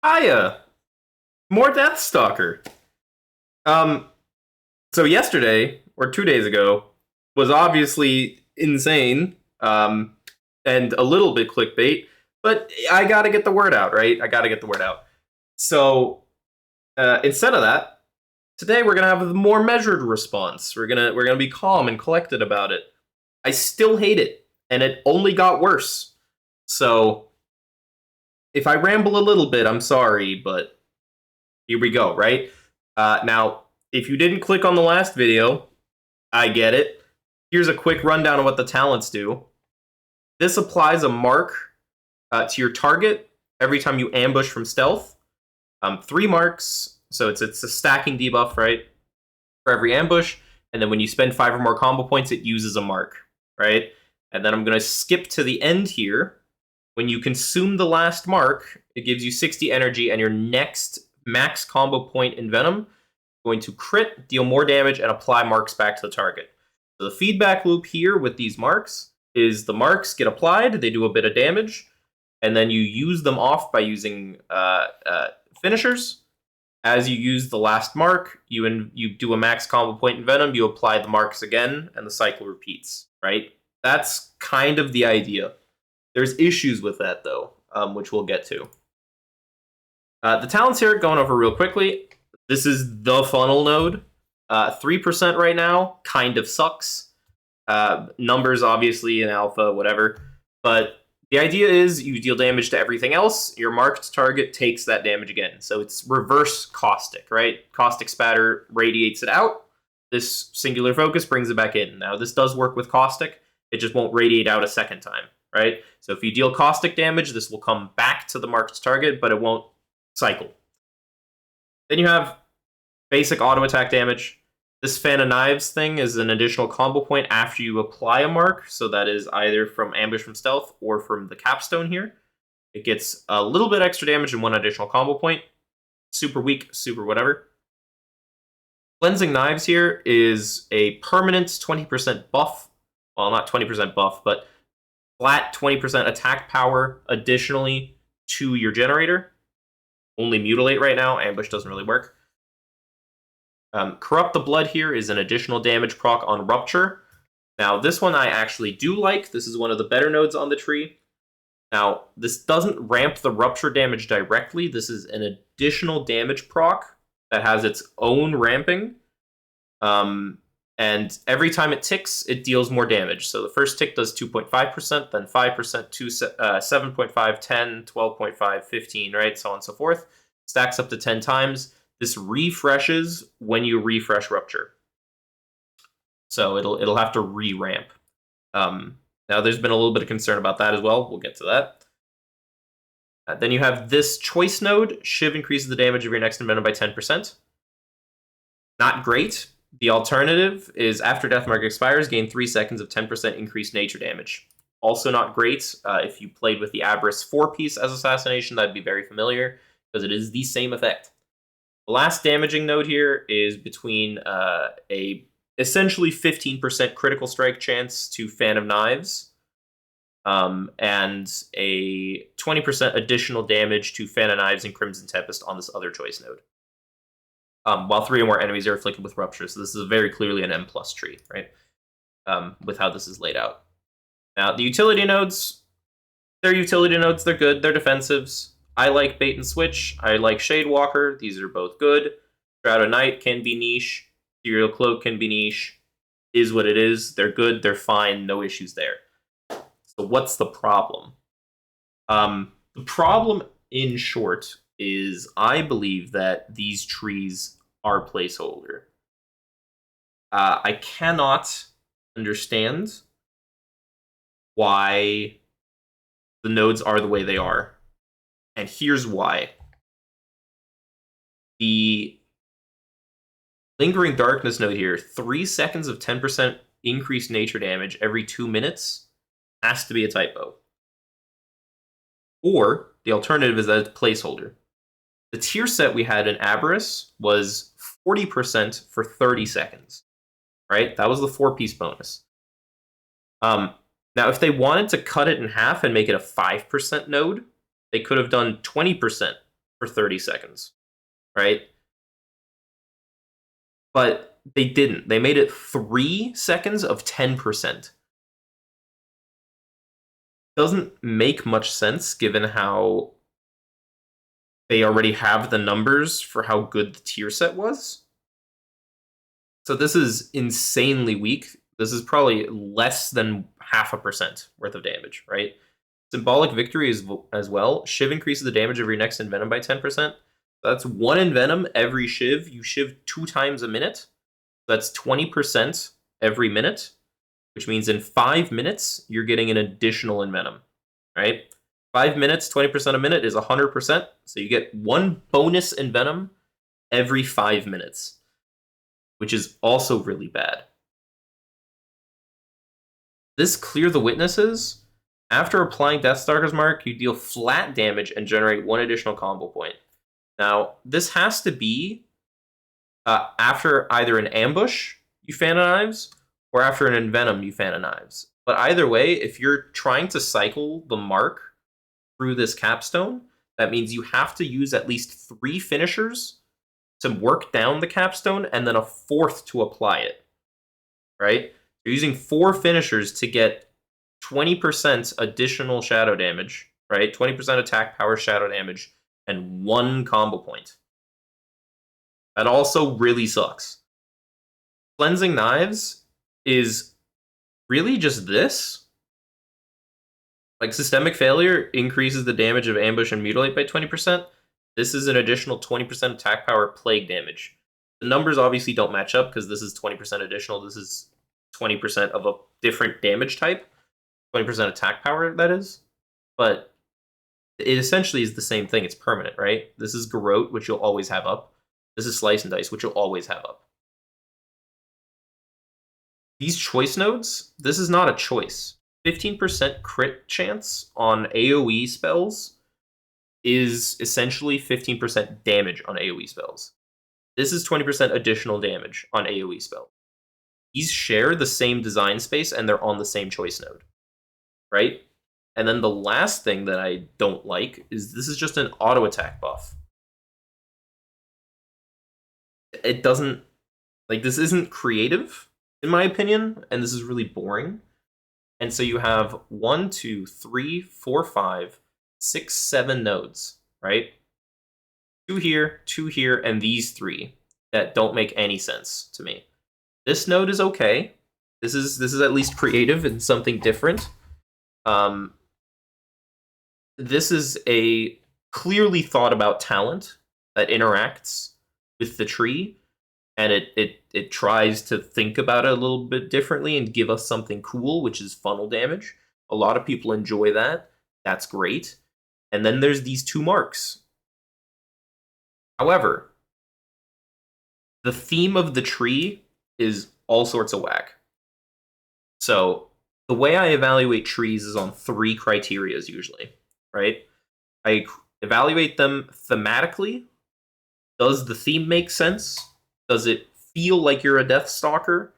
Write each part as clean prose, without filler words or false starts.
Hiya! More Deathstalker. Um, so yesterday, or 2 days ago, was obviously insane, and a little bit clickbait, but I gotta get the word out, right? I gotta get the word out. So, instead of that, today we're gonna have a more measured response. We're gonna be calm and collected about it. I still hate it, and it only got worse. So, if I ramble a little bit, I'm sorry, but here we go, right? Now, if you didn't click on the last video, I get it. Here's a quick rundown of what the talents do. This applies a mark to your target every time you ambush from stealth. 3 marks, so it's a stacking debuff, right? For every ambush, and then when you spend 5 or more combo points, it uses a mark, right? And then I'm going to skip to the end here. When you consume the last mark, it gives you 60 energy, and your next max combo point in Venom going to crit, deal more damage, and apply marks back to the target. So the feedback loop here with these marks is the marks get applied, they do a bit of damage, and then you use them off by using finishers. As you use the last mark, you do a max combo point in Venom, you apply the marks again, and the cycle repeats, right? That's kind of the idea. There's issues with that, though, which we'll get to. The talents here, going over real quickly. This is the funnel node. 3% right now, kind of sucks. Numbers, obviously, in alpha, whatever. But the idea is you deal damage to everything else. Your marked target takes that damage again. So it's reverse caustic, right? Caustic spatter radiates it out. This singular focus brings it back in. Now, this does work with caustic. It just won't radiate out a second time, right? So if you deal caustic damage, this will come back to the marked target, but it won't cycle. Then you have basic auto attack damage. This fan of knives thing is an additional combo point after you apply a mark, so that is either from ambush from stealth or from the capstone here. It gets a little bit extra damage and 1 additional combo point. Super weak, super whatever. Cleansing Knives here is a permanent 20% buff. Well, not 20% buff, but flat 20% attack power additionally to your generator. Only mutilate right now. Ambush doesn't really work. Corrupt the Blood here is an additional damage proc on Rupture. Now, this one I actually do like. This is one of the better nodes on the tree. Now, this doesn't ramp the Rupture damage directly. This is an additional damage proc that has its own ramping. And every time it ticks, it deals more damage. So the first tick does 2.5%, then 5%, 7.5, 10, 12.5, 15, right? So on and so forth. Stacks up to 10 times. This refreshes when you refresh Rupture. So it'll have to re-ramp. Now there's been a little bit of concern about that as well. We'll get to that. Then you have this choice node. Shiv increases the damage of your next envenom by 10%. Not great. The alternative is after Deathmark expires, gain 3 seconds of 10% increased nature damage. Also not great. If you played with the Aberrus 4-piece as Assassination, that'd be very familiar, because it is the same effect. The last damaging node here is between a essentially 15% critical strike chance to Fan of Knives, and a 20% additional damage to Fan of Knives and Crimson Tempest on this other choice node. While 3 or more enemies are afflicted with Rupture. So this is very clearly an M+ tree, right? With how this is laid out. Now, the utility nodes, they're utility nodes, they're good, they're defensives. I like Bait and Switch, I like Shadewalker, these are both good. Shroud of Night can be niche, Serial Cloak can be niche, is what it is, they're good, they're fine, no issues there. So what's the problem? The problem, in short, is I believe that these trees are placeholder. I cannot understand why the nodes are the way they are. And here's why. The Lingering Darkness node here, 3 seconds of 10% increased nature damage every 2 minutes has to be a typo. Or the alternative is that it's placeholder. The tier set we had in Aberrus was 40% for 30 seconds, right? That was the 4-piece bonus. Now, if they wanted to cut it in half and make it a 5% node, they could have done 20% for 30 seconds, right? But they didn't. They made it 3 seconds of 10%. Doesn't make much sense given how they already have the numbers for how good the tier set was. So this is insanely weak. This is probably less than 0.5% worth of damage, right? Symbolic Victory is as well. Shiv increases the damage of your next Envenom by 10%. That's 1 Envenom every Shiv. You Shiv 2 times a minute. That's 20% every minute, which means in 5 minutes, you're getting an additional Envenom, right? 5 minutes, 20% a minute is 100%. So you get 1 bonus Envenom every 5 minutes, which is also really bad. This Clear the Witnesses. After applying Deathstalker's Mark, you deal flat damage and generate 1 additional combo point. Now, this has to be after either an ambush, you Fan of Knives, or after an Envenom, you Fan of Knives. But either way, if you're trying to cycle the Mark through this capstone, that means you have to use at least 3 finishers to work down the capstone, and then a 4th to apply it, right? You're using 4 finishers to get 20% additional shadow damage, right? 20% attack power shadow damage, and 1 combo point. That also really sucks. Cleansing Knives is really just this. Like, Systemic Failure increases the damage of Ambush and Mutilate by 20%. This is an additional 20% attack power plague damage. The numbers obviously don't match up because this is 20% additional. This is 20% of a different damage type. 20% attack power, that is. But it essentially is the same thing. It's permanent, right? This is Garrote, which you'll always have up. This is Slice and Dice, which you'll always have up. These choice nodes, this is not a choice. 15% crit chance on AoE spells is essentially 15% damage on AoE spells. This is 20% additional damage on AoE spells. These share the same design space and they're on the same choice node, right? And then the last thing that I don't like is this is just an auto attack buff. It doesn't, like, this isn't creative, in my opinion, and this is really boring. And so you have 1, 2, 3, 4, 5, 6, 7 nodes, right? 2 here, and these 3 that don't make any sense to me. This node is okay. This is at least creative and something different. This is a clearly thought about talent that interacts with the tree, and it tries to think about it a little bit differently and give us something cool, which is funnel damage. A lot of people enjoy that. That's great. And then there's these 2 marks. However, the theme of the tree is all sorts of whack. So the way I evaluate trees is on 3 criterias usually, right? I evaluate them thematically. Does the theme make sense? Does it feel like you're a Deathstalker?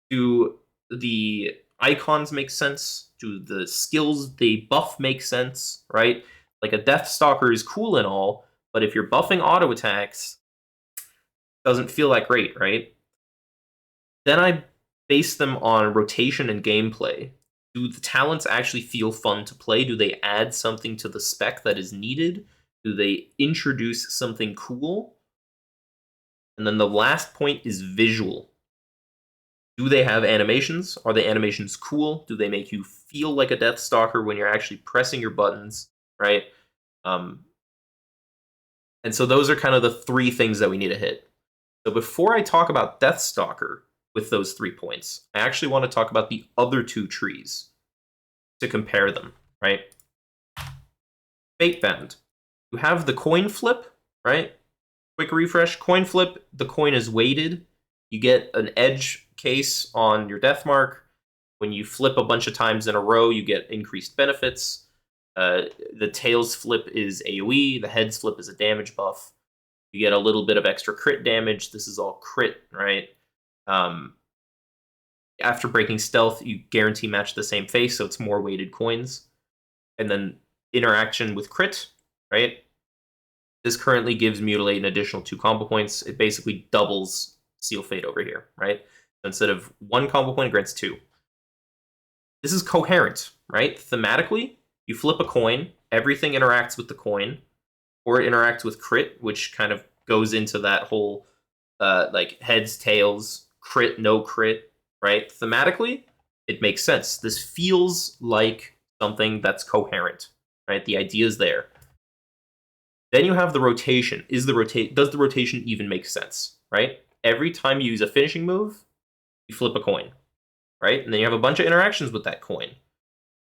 Do the icons make sense? Do the skills they buff make sense, right? Like, a Deathstalker is cool and all, but if you're buffing auto attacks, it doesn't feel that great, right? Then I base them on rotation and gameplay. Do the talents actually feel fun to play? Do they add something to the spec that is needed? Do they introduce something cool? And then the last point is visual. Do they have animations? Are the animations cool? Do they make you feel like a Deathstalker when you're actually pressing your buttons, right? And so those are kind of the 3 things that we need to hit. So before I talk about Deathstalker with those 3 points, I actually want to talk about the other 2 trees to compare them, right? Fatebound. You have the coin flip, right? Quick refresh. Coin flip, the coin is weighted. You get an edge case on your death mark. When you flip a bunch of times in a row, you get increased benefits. The tails flip is AoE. The heads flip is a damage buff. You get a little bit of extra crit damage. This is all crit, right? After breaking stealth, you guarantee match the same face, so it's more weighted coins. And then interaction with crit, right? This currently gives Mutilate an additional 2 combo points. It basically doubles Seal Fate over here, right? So instead of 1 combo point, it grants 2. This is coherent, right? Thematically, you flip a coin, everything interacts with the coin, or it interacts with crit, which kind of goes into that whole like heads, tails, crit, no crit, right? Thematically, it makes sense. This feels like something that's coherent, right? The idea is there. Then you have the rotation. Does the rotation even make sense, right? Every time you use a finishing move, you flip a coin, right? And then you have a bunch of interactions with that coin.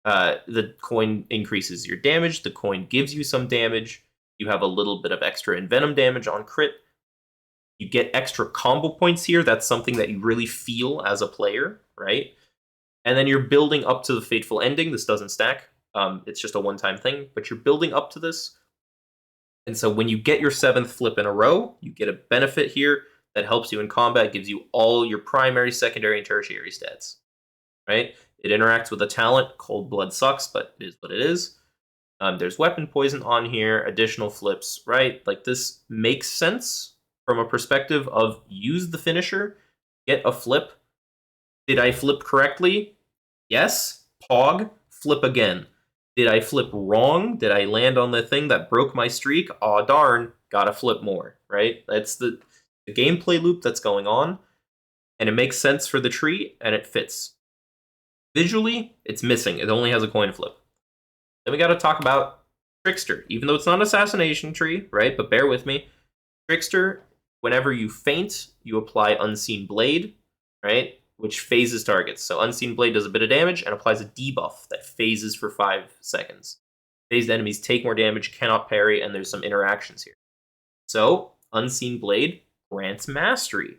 The coin increases your damage. The coin gives you some damage. You have a little bit of extra envenom damage on crit. You get extra combo points here. That's something that you really feel as a player, right? And then you're building up to the fateful ending. This doesn't stack. It's just a one-time thing, but you're building up to this. And so when you get your 7th flip in a row, you get a benefit here that helps you in combat, gives you all your primary, secondary, and tertiary stats, right? It interacts with a talent. Cold Blood sucks, but it is what it is. There's weapon poison on here, additional flips, right? Like, this makes sense from a perspective of use the finisher, get a flip. Did I flip correctly? Yes. Pog, flip again. Did I flip wrong? Did I land on the thing that broke my streak? Aw, darn, gotta flip more, right? That's the gameplay loop that's going on, and it makes sense for the tree, and it fits. Visually, it's missing. It only has a coin flip. Then we gotta talk about Trickster. Even though it's not an assassination tree, right? But bear with me. Trickster, whenever you feint, you apply Unseen Blade, right? Which phases targets. So Unseen Blade does a bit of damage and applies a debuff that phases for 5 seconds. Phased enemies take more damage, cannot parry, and there's some interactions here. So, Unseen Blade grants Mastery.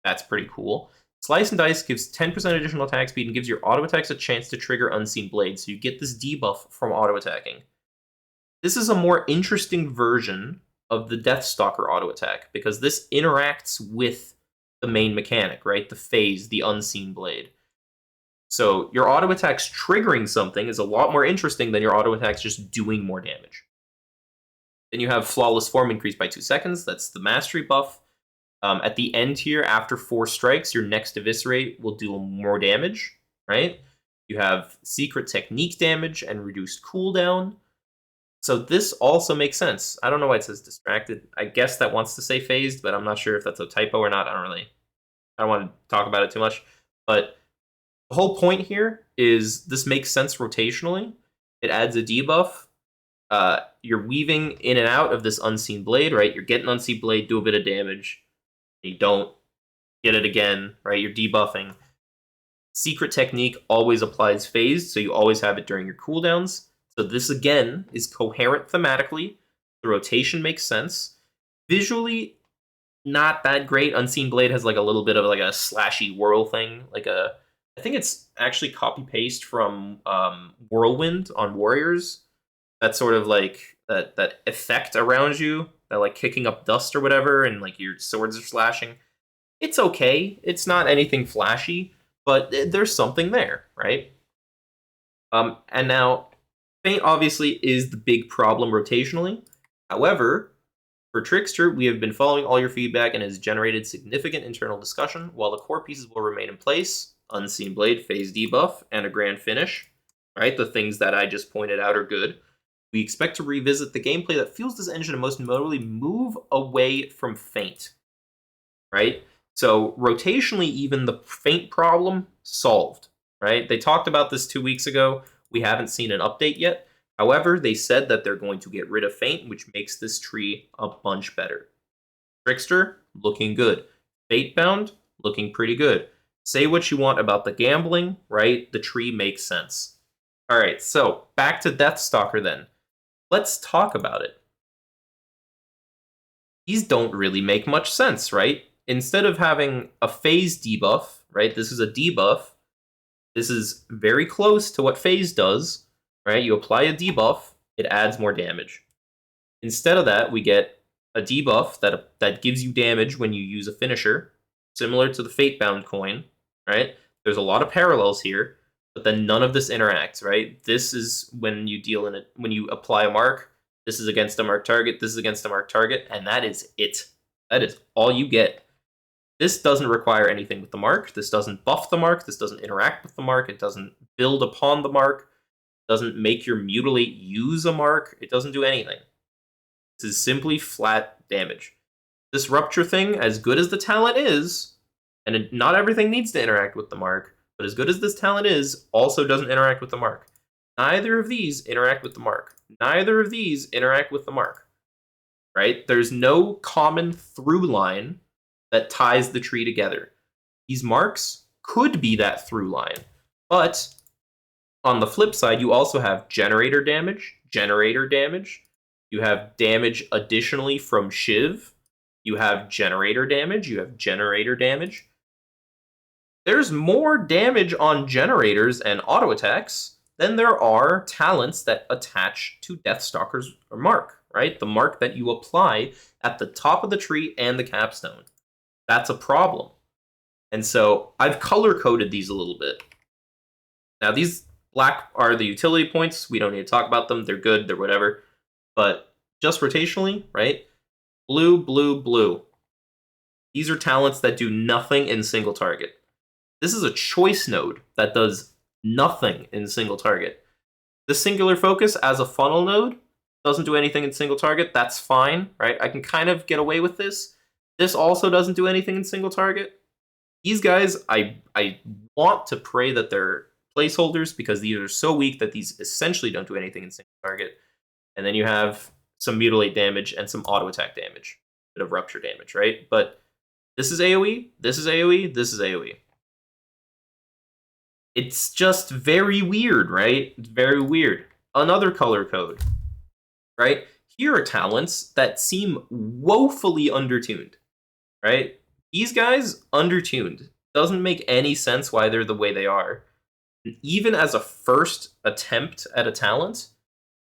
That's pretty cool. Slice and Dice gives 10% additional attack speed and gives your auto attacks a chance to trigger Unseen Blade, so you get this debuff from auto attacking. This is a more interesting version of the Deathstalker auto attack, because this interacts with the main mechanic, right? The phase, the Unseen Blade. So your auto attacks triggering something is a lot more interesting than your auto attacks just doing more damage. Then you have Flawless Form increased by 2 seconds. That's the Mastery buff. At the end here, after 4 strikes, your next Eviscerate will do more damage, right? You have Secret Technique damage and reduced cooldown. So this also makes sense. I don't know why it says Distracted. I guess that wants to say phased, but I'm not sure if that's a typo or not. I don't want to talk about it too much. But the whole point here is this makes sense rotationally. It adds a debuff. You're weaving in and out of this Unseen Blade, right? You're getting Unseen Blade, do a bit of damage. You don't get it again, right? You're debuffing. Secret Technique always applies phased, so you always have it during your cooldowns. So this, again, is coherent thematically. The rotation makes sense. Visually, not that great. Unseen Blade has like a little bit of like a slashy whirl thing. I think it's actually copy-paste from Whirlwind on Warriors. That sort of like, that effect around you, that like kicking up dust or whatever, and like your swords are slashing. It's okay. It's not anything flashy, but there's something there, right? And now, Feint obviously is the big problem rotationally. However, for Trickster, we have been following all your feedback and has generated significant internal discussion. While the core pieces will remain in place, Unseen Blade, phase debuff, and a grand finish, right? The things that I just pointed out are good. We expect to revisit the gameplay that fuels this engine and most notably move away from Feint, right? So rotationally, even the Feint problem solved, right? They talked about this 2 weeks ago. We haven't seen an update yet. However, they said that they're going to get rid of Feint, which makes this tree a bunch better. Trickster, looking good. Fatebound, looking pretty good. Say what you want about the gambling, right? The tree makes sense. All right, so back to Deathstalker then. Let's talk about it. These don't really make much sense, right? Instead of having a phase debuff, right? This is a debuff. This is very close to what phase does, right? You apply a debuff, it adds more damage. Instead of that, we get a debuff that gives you damage when you use a finisher, similar to the Fatebound coin, right? There's a lot of parallels here, but then none of this interacts, right? This is when you when you apply a mark, This is against a marked target. This is against a marked target. And that is it. That is all you get. This doesn't require anything with the mark. This doesn't buff the mark. This doesn't interact with the mark. It doesn't build upon the mark. It doesn't make your mutilate use a mark. It doesn't do anything. This is simply flat damage. This rupture thing, as good as the talent is, and not everything needs to interact with the mark, but as good as this talent is, also doesn't interact with the mark. Neither of these interact with the mark. Neither of these interact with the mark. Right? There's no common through line that ties the tree together. These marks could be that through line, but on the flip side, you also have generator damage, you have damage additionally from Shiv, you have generator damage, There's more damage on generators and auto attacks than there are talents that attach to Deathstalker's mark, right? The mark that you apply at the top of the tree and the capstone. That's a problem. And so I've color-coded these a little bit. Now, these black are the utility points. We don't need to talk about them. They're good. They're whatever. But just rotationally, right? Blue, blue, blue. These are talents that do nothing in single target. This is a choice node that does nothing in single target. The singular focus as a funnel node doesn't do anything in single target. That's fine, right? I can kind of get away with this. This also doesn't do anything in single target. These guys, I want to pray that they're placeholders because these are so weak that these essentially don't do anything in single target. And then you have some mutilate damage and some auto attack damage, bit of rupture damage, right? But this is AoE, this is AoE, this is AoE. It's just very weird, right? It's very weird. Another color code, right? Here are talents that seem woefully undertuned, right? These guys, undertuned. Doesn't make any sense why they're the way they are. Even as a first attempt at a talent,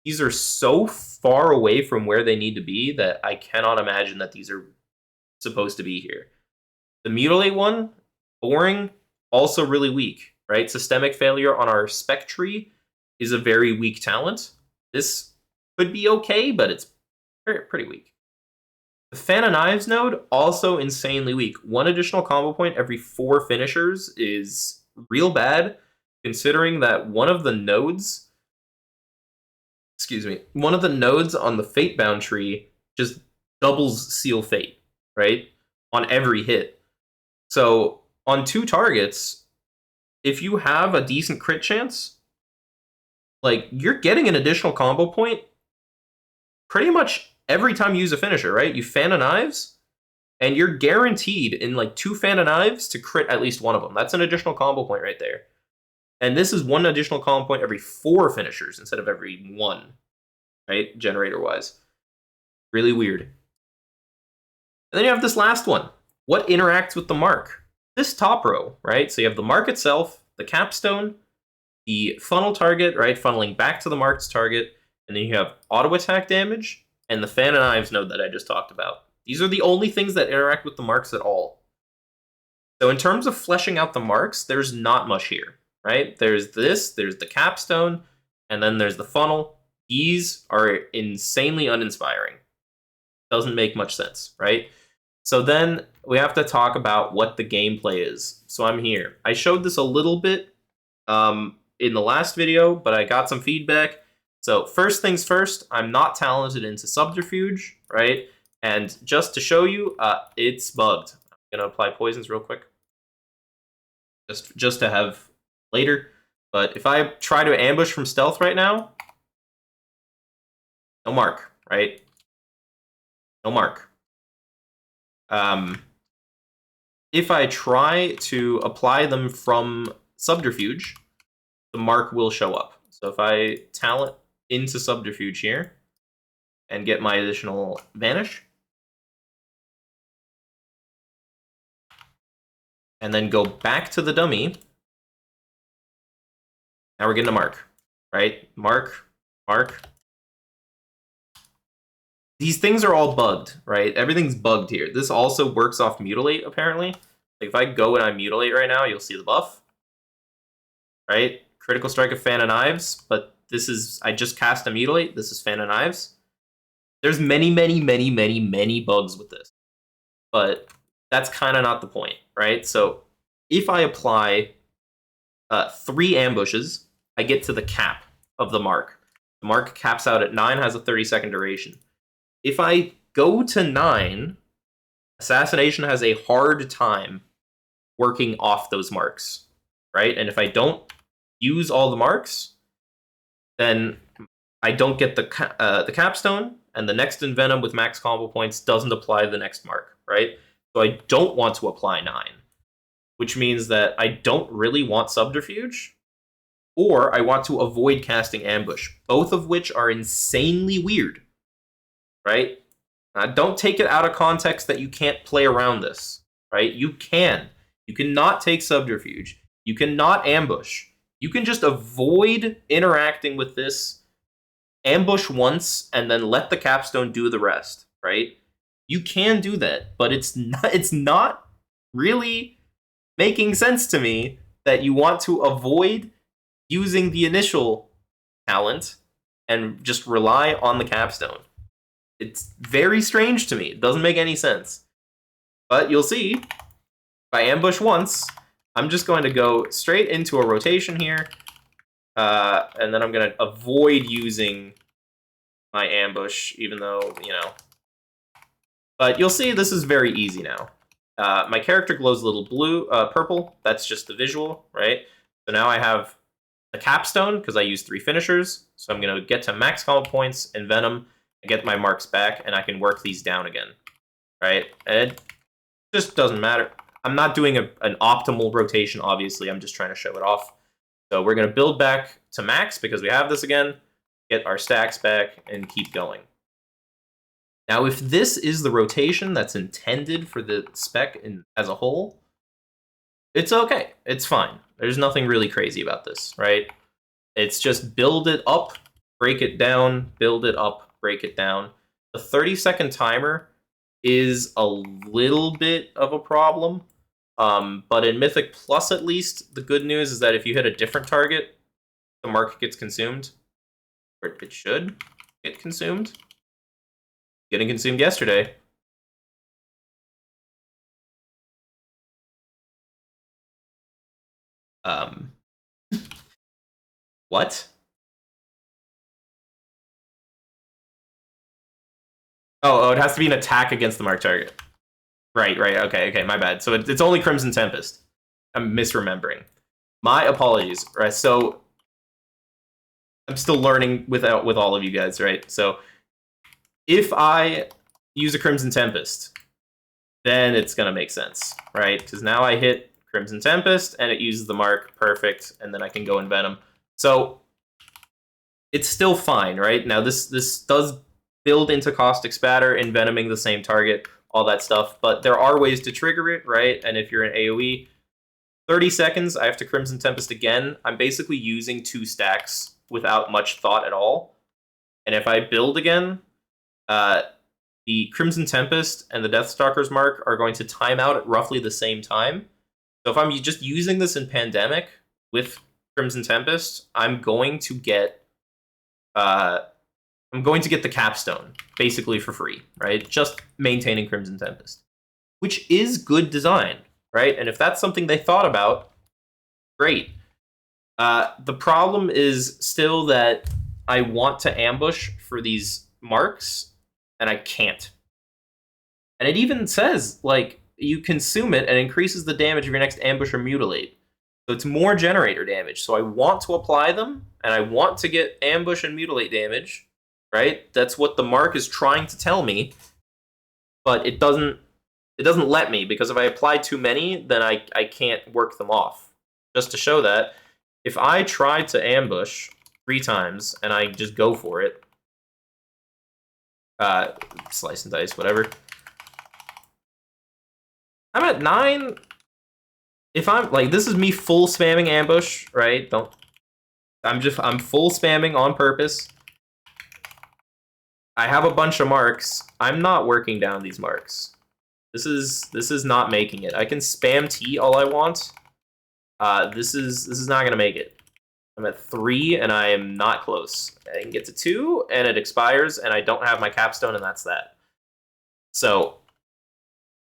these are so far away from where they need to be that I cannot imagine that these are supposed to be here. The Mutilate one, boring, also really weak, right? Systemic failure on our spec tree is a very weak talent. This could be okay, but it's pretty weak. The Fan of Knives node, also insanely weak. One additional combo point every 4 finishers is real bad, considering that one of the nodes on the Fatebound tree just doubles Seal Fate, right? On every hit. So, on 2 targets, if you have a decent crit chance, like, you're getting an additional combo point pretty much every time you use a finisher, right? You Fan of Knives, and you're guaranteed in like 2 Fan of Knives to crit at least one of them. That's an additional combo point right there. And this is 1 additional combo point every 4 finishers instead of every 1, right? Generator-wise. Really weird. And then you have this last one. What interacts with the mark? This top row, right? So you have the mark itself, the capstone, the funnel target, right? Funneling back to the marked target, and then you have auto attack damage, and the Fan of Knives node that I just talked about. These are the only things that interact with the marks at all. So in terms of fleshing out the marks, there's not much here, right? There's this, there's the capstone, and then there's the funnel. These are insanely uninspiring. Doesn't make much sense, right? So then we have to talk about what the gameplay is. So I'm here. I showed this a little bit in the last video, but I got some feedback. So first things first, I'm not talented into Subterfuge, right? And just to show you, it's bugged. I'm gonna apply poisons real quick, just to have later. But if I try to ambush from stealth right now, no mark, right? No mark. If I try to apply them from Subterfuge, the mark will show up. So if I talent into Subterfuge here and get my additional Vanish, and then go back to the dummy, now we're getting a mark, right? Mark, mark. These things are all bugged, right? Everything's bugged here. This also works off Mutilate, apparently. Like if I go and I Mutilate right now, you'll see the buff, right? Critical Strike of Fan of Knives, but this is, I just cast a Mutilate. This is Fan of Knives. There's many bugs with this, but that's kind of not the point, right? So if I apply 3 ambushes, I get to the cap of the mark. The mark caps out at 9, has a 30-second duration. If I go to 9, assassination has a hard time working off those marks, right? And if I don't use all the marks, then I don't get the capstone, and the next Envenom with max combo points doesn't apply the next mark, right? So I don't want to apply 9, which means that I don't really want Subterfuge, or I want to avoid casting Ambush, both of which are insanely weird, right? Don't take it out of context that you can't play around this, right? You can. You cannot take Subterfuge. You cannot ambush. You can just avoid interacting with this, ambush once, and then let the capstone do the rest, right? You can do that, but it's not really making sense to me that you want to avoid using the initial talent and just rely on the capstone. It's very strange to me. It doesn't make any sense. But you'll see, if I ambush once, I'm just going to go straight into a rotation here, and then I'm going to avoid using my ambush, even though, you know. But you'll see this is very easy now. My character glows a little purple. That's just the visual, right? So now I have a capstone, because I use 3 finishers. So I'm going to get to max combo points, Envenom, and get my marks back, and I can work these down again, right? And it just doesn't matter. I'm not doing an optimal rotation, obviously. I'm just trying to show it off. So we're going to build back to max, because we have this again, get our stacks back, and keep going. Now, if this is the rotation that's intended for the spec as a whole, it's okay. It's fine. There's nothing really crazy about this, right? It's just build it up, break it down, build it up, break it down. The 30-second timer is a little bit of a problem, but in Mythic Plus, at least, the good news is that if you hit a different target, the mark gets consumed, or it should get consumed. Getting consumed yesterday. What? Oh, it has to be an attack against the marked target. Right, okay, my bad. So it's only Crimson Tempest. I'm misremembering. My apologies, right? So I'm still learning with all of you guys, right? So if I use a Crimson Tempest, then it's gonna make sense, right? Because now I hit Crimson Tempest, and it uses the mark, perfect, and then I can go Envenom. So it's still fine, right? Now this does build into Caustic Spatter, envenoming the same target, all that stuff, but there are ways to trigger it, right? And if you're an AoE, 30 seconds, I have to Crimson Tempest again. I'm basically using 2 stacks without much thought at all. And if I build again, the Crimson Tempest and the Deathstalker's mark are going to time out at roughly the same time. So if I'm just using this in Pandemic with Crimson Tempest, I'm going to get the capstone, basically for free, right? Just maintaining Crimson Tempest, which is good design, right? And if that's something they thought about, great. The problem is still that I want to ambush for these marks, and I can't. And it even says, like, you consume it and increases the damage of your next ambush or mutilate. So it's more generator damage. So I want to apply them, and I want to get ambush and mutilate damage, right? That's what the mark is trying to tell me, but it doesn't let me, because if I apply too many, then I can't work them off. Just to show that, if I try to ambush 3 times and I just go for it, slice and dice, whatever, I'm at 9. If I'm like, this is me full spamming ambush, right? I'm full spamming on purpose. I have a bunch of marks. I'm not working down these marks. This is not making it. I can spam T all I want. This is not gonna make it. I'm at 3, and I am not close. I can get to 2, and it expires, and I don't have my capstone, and that's that. So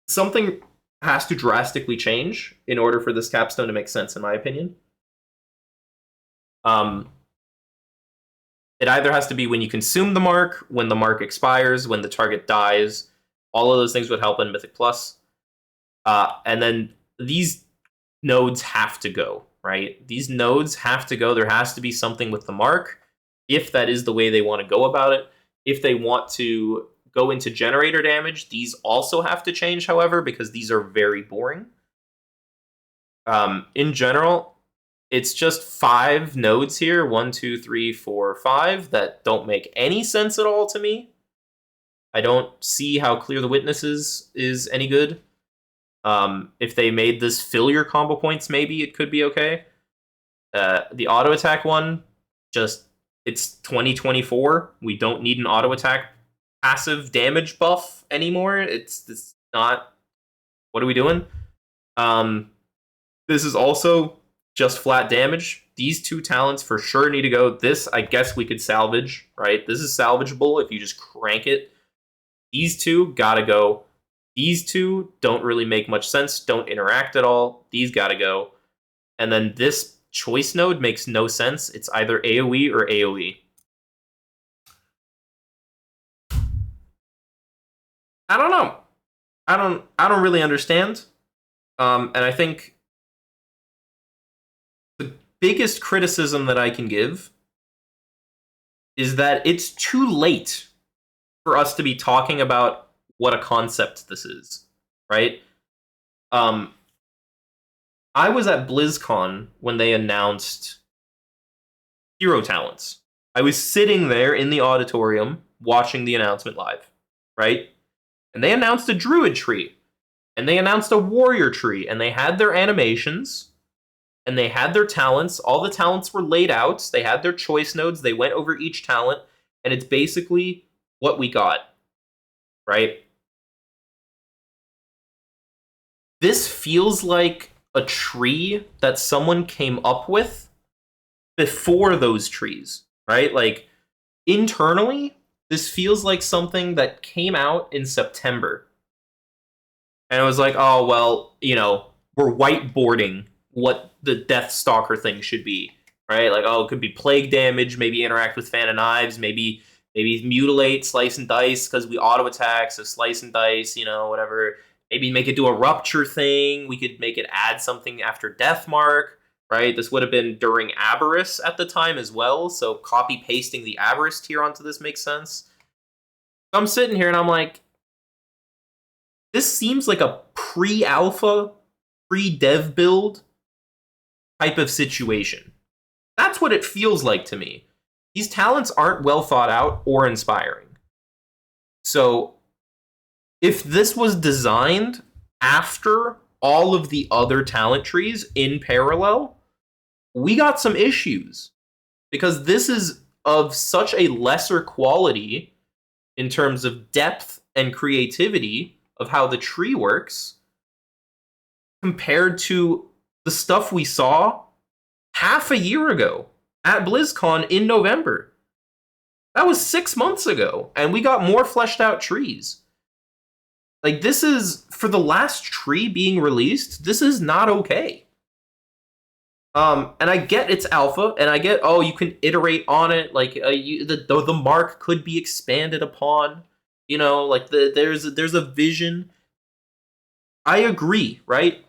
something has to drastically change in order for this capstone to make sense, in my opinion. It either has to be when you consume the mark, when the mark expires, when the target dies. All of those things would help in Mythic Plus. And then these nodes have to go, right? These nodes have to go. There has to be something with the mark, if that is the way they want to go about it. If they want to go into generator damage, these also have to change, however, because these are very boring. In general, it's just 5 nodes here, 1, 2, 3, 4, 5, that don't make any sense at all to me. I don't see how Clear the Witnesses is any good. If they made this fill your combo points, maybe it could be okay. The auto attack one, just it's 2024. We don't need an auto attack passive damage buff anymore. It's not. What are we doing? This is also just flat damage. These 2 talents for sure need to go. This, I guess we could salvage, right? This is salvageable if you just crank it. These 2 gotta go. These 2 don't really make much sense, don't interact at all. These gotta go. And then this choice node makes no sense. It's either AoE or AoE. I don't know. I don't really understand. And I think the biggest criticism that I can give is that it's too late for us to be talking about what a concept this is, right? I was at BlizzCon when they announced hero talents. I was sitting there in the auditorium watching the announcement live, right? And they announced a druid tree, and they announced a warrior tree, and they had their animations, and they had their talents. All the talents were laid out. They had their choice nodes. They went over each talent, and it's basically what we got, right? This feels like a tree that someone came up with before those trees, right? Like, internally, this feels like something that came out in September. And it was like, oh, well, we're whiteboarding what the Deathstalker thing should be, right? Like, oh, it could be plague damage, maybe interact with Fan of Knives, maybe mutilate, slice and dice, because we auto attack, so slice and dice, whatever. Maybe make it do a rupture thing. We could make it add something after Deathmark, right? This would have been during Aberrus at the time as well, so copy-pasting the Aberrus tier onto this makes sense. So I'm sitting here and I'm like, this seems like a pre-alpha, pre-dev build type of situation. That's what it feels like to me. These talents aren't well thought out or inspiring. So if this was designed after all of the other talent trees in parallel, we got some issues. Because this is of such a lesser quality in terms of depth and creativity of how the tree works compared to the stuff we saw half a year ago at BlizzCon in November. That was 6 months ago, and we got more fleshed out trees. Like, this is, for the last tree being released, this is not okay. And I get it's alpha, and I get, oh, you can iterate on it, like, the mark could be expanded upon, like, there's a vision. I agree, right?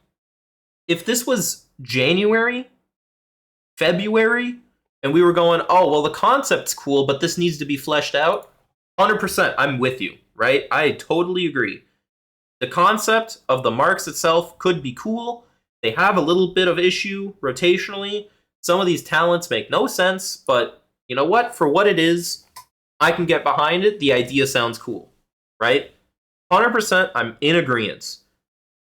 If this was January, February, and we were going, oh, well, the concept's cool, but this needs to be fleshed out, 100%, I'm with you, right? I totally agree. The concept of the marks itself could be cool. They have a little bit of issue rotationally. Some of these talents make no sense, but you know what? For what it is, I can get behind it. The idea sounds cool, right? 100%, I'm in agreement.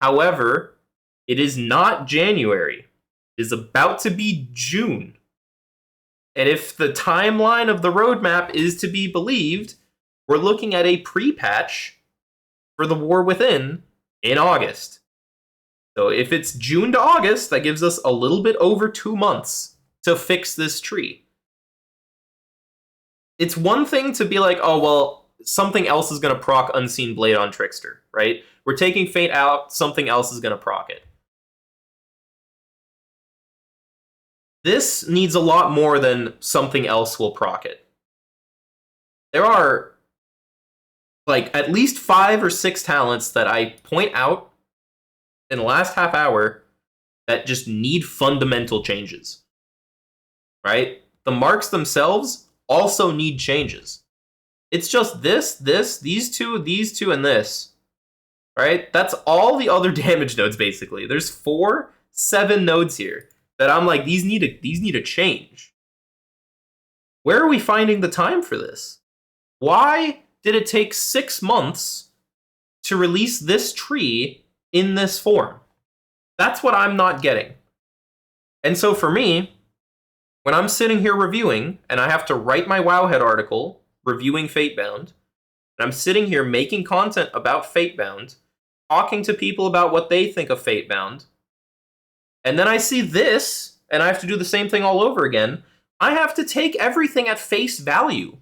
However, it is not January. It is about to be June. And if the timeline of the roadmap is to be believed, we're looking at a pre-patch for the War Within in August. So if it's June to August, that gives us a little bit over 2 months to fix this tree. It's one thing to be like, oh, well, something else is going to proc Unseen Blade on Trickster, right? We're taking Fate out, something else is going to proc it. This needs a lot more than something else will proc it. There are like at least 5 or 6 talents that I point out in the last half hour that just need fundamental changes. Right? The marks themselves also need changes. It's just these two, and this. Right? That's all the other damage nodes, basically. There's 7 nodes here that I'm like, these need a change. Where are we finding the time for this? Why did it take 6 months to release this tree in this form? That's what I'm not getting. And so for me, when I'm sitting here reviewing, and I have to write my Wowhead article reviewing Fatebound, and I'm sitting here making content about Fatebound, talking to people about what they think of Fatebound, and then I see this, and I have to do the same thing all over again, I have to take everything at face value,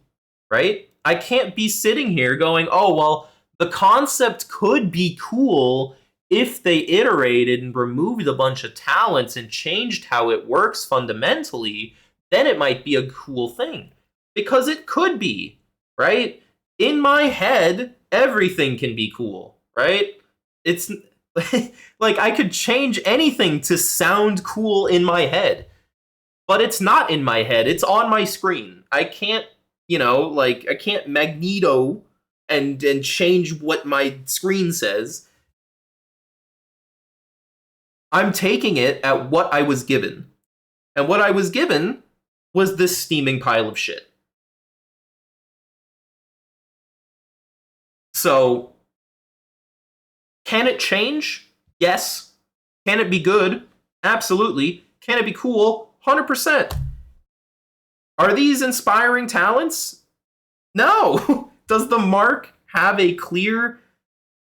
right? I can't be sitting here going, oh, well, the concept could be cool if they iterated and removed a bunch of talents and changed how it works fundamentally, then it might be a cool thing. Because it could be, right? In my head, everything can be cool, right? It's like I could change anything to sound cool in my head. But it's not in my head, it's on my screen. I can't, I can't Magneto and change what my screen says. I'm taking it at what I was given. And what I was given was this steaming pile of shit. So, can it change? Yes. Can it be good? Absolutely. Can it be cool? 100%. Are these inspiring talents? No. Does the mark have a clear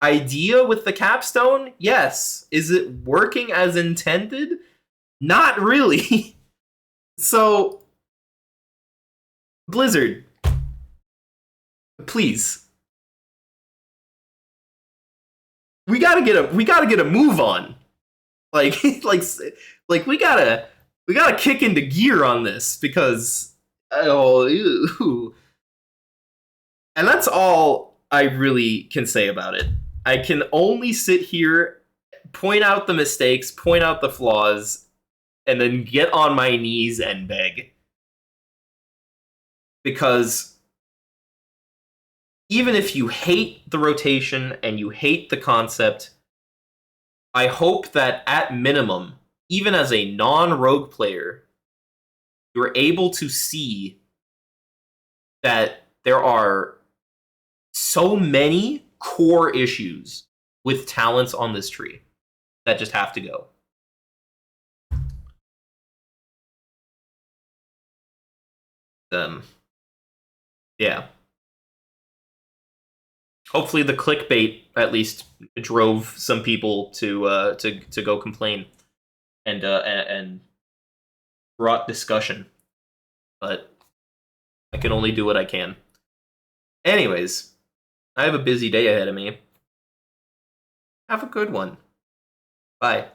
idea with the capstone? Yes. Is it working as intended? Not really. So, Blizzard, please. We gotta get a move on. Like we gotta kick into gear on this because ew. And that's all I really can say about it. I can only sit here, point out the mistakes, point out the flaws, and then get on my knees and beg. Because even if you hate the rotation and you hate the concept, I hope that at minimum, even as a non-rogue player, you're able to see that there are so many core issues with talents on this tree that just have to go. Yeah. Hopefully the clickbait at least drove some people to go complain and brought discussion. But I can only do what I can. Anyways, I have a busy day ahead of me. Have a good one. Bye.